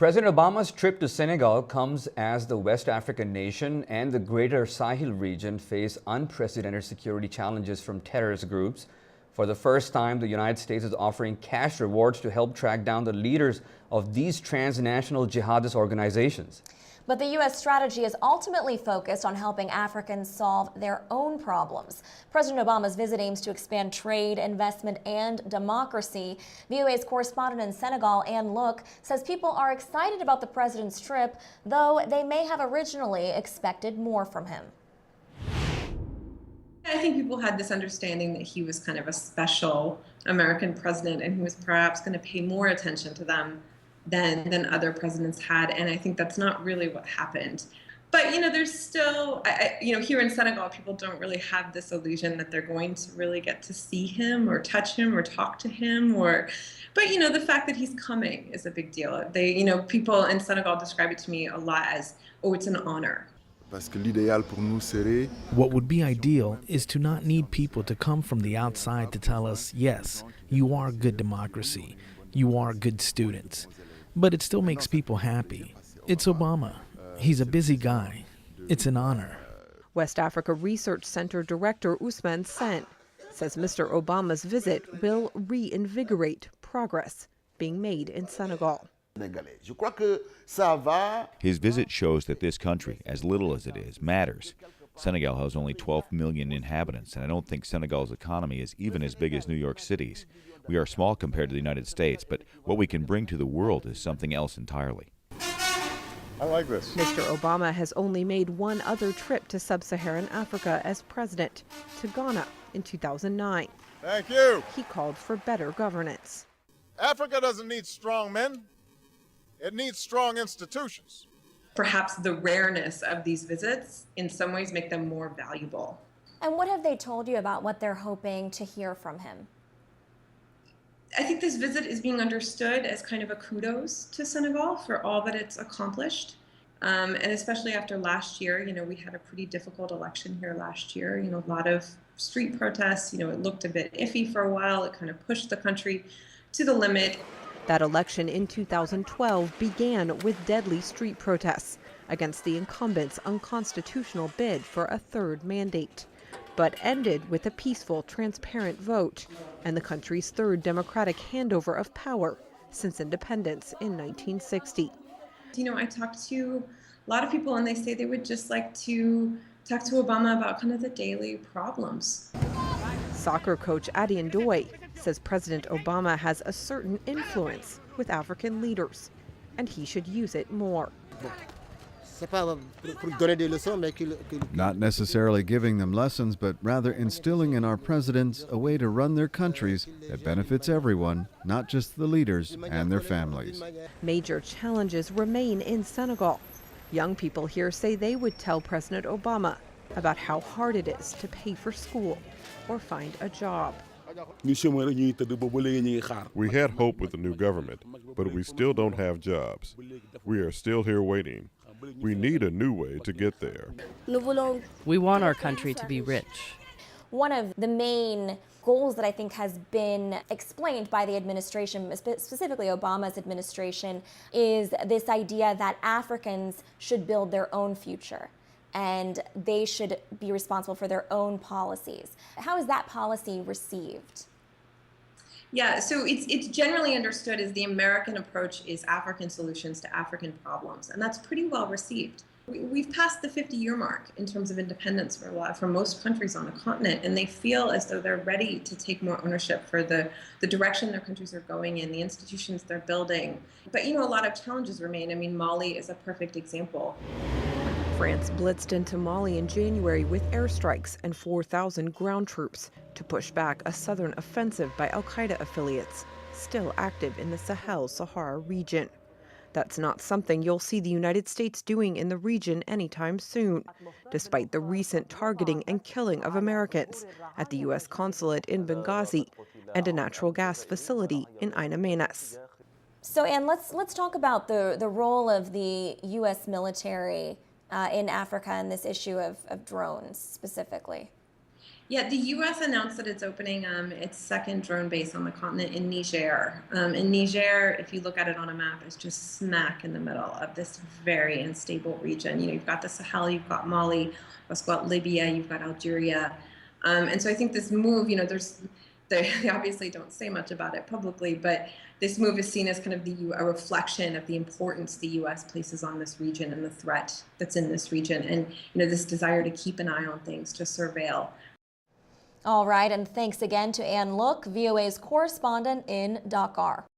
President Obama's trip to Senegal comes as the West African nation and the greater Sahel region face unprecedented security challenges from terrorist groups. For the first time, the United States is offering cash rewards to help track down the leaders of these transnational jihadist organizations. But the U.S. strategy is ultimately focused on helping Africans solve their own problems. President Obama's visit aims to expand trade, investment, and democracy. VOA's correspondent in Senegal, Ann Look, says people are excited about the president's trip, though they may have originally expected more from him. I think people had this understanding that he was kind of a special American president and he was perhaps going to pay more attention to them than other presidents had, and I think that's not really what happened. But there's still, here in Senegal, people don't really have this illusion that they're going to really get to see him or touch him or talk to him, but the fact that he's coming is a big deal. People in Senegal describe it to me a lot as, oh, it's an honor. What would be ideal is to not need people to come from the outside to tell us, yes, you are good democracy, you are good students. But it still makes people happy. It's Obama. He's a busy guy. It's an honor. West Africa Research Center Director Ousmane Sène says Mr. Obama's visit will reinvigorate progress being made in Senegal. His visit shows that this country, as little as it is, matters. Senegal has only 12 million inhabitants, and I don't think Senegal's economy is even as big as New York City's. We are small compared to the United States, but what we can bring to the world is something else entirely. I like this. Mr. Obama has only made one other trip to sub-Saharan Africa as president, to Ghana in 2009. Thank you. He called for better governance. Africa doesn't need strong men. It needs strong institutions. Perhaps the rareness of these visits in some ways make them more valuable. And what have they told you about what they're hoping to hear from him? I think this visit is being understood as kind of a kudos to Senegal for all that it's accomplished. And especially after last year, we had a pretty difficult election here last year, a lot of street protests, it looked a bit iffy for a while. It kind of pushed the country to the limit. That election in 2012 began with deadly street protests against the incumbent's unconstitutional bid for a third mandate, but ended with a peaceful, transparent vote and the country's third democratic handover of power since independence in 1960. I talked to a lot of people and they say they would just like to talk to Obama about kind of the daily problems. Soccer coach Adi Ndoye says President Obama has a certain influence with African leaders, and he should use it more. Not necessarily giving them lessons, but rather instilling in our presidents a way to run their countries that benefits everyone, not just the leaders and their families. Major challenges remain in Senegal. Young people here say they would tell President Obama about how hard it is to pay for school or find a job. We had hope with the new government, but we still don't have jobs. We are still here waiting. We need a new way to get there. We want our country to be rich. One of the main goals that I think has been explained by the administration, specifically Obama's administration, is this idea that Africans should build their own future and they should be responsible for their own policies. How is that policy received? Yeah, so it's generally understood as the American approach is African solutions to African problems, and that's pretty well received. We've passed the 50-year mark in terms of independence for most countries on the continent, and they feel as though they're ready to take more ownership for the direction their countries are going in, the institutions they're building. But a lot of challenges remain. Mali is a perfect example. France blitzed into Mali in January with airstrikes and 4,000 ground troops to push back a southern offensive by al-Qaeda affiliates, still active in the Sahel-Sahara region. That's not something you'll see the United States doing in the region anytime soon, despite the recent targeting and killing of Americans at the U.S. consulate in Benghazi and a natural gas facility in Ain Menas. So, Anne, let's talk about the role of the U.S. military in Africa and this issue of drones specifically. Yeah, the U.S. announced that it's opening its second drone base on the continent in Niger. And Niger, if you look at it on a map, is just smack in the middle of this very unstable region. You know, you've got the Sahel, you've got Mali, you've got Libya, you've got Algeria. And so I think this move, you know, they obviously don't say much about it publicly, but this move is seen as kind of a reflection of the importance the U.S. places on this region and the threat that's in this region, and you know, this desire to keep an eye on things, to surveil. All right, and thanks again to Ann Look, VOA's correspondent in Dakar.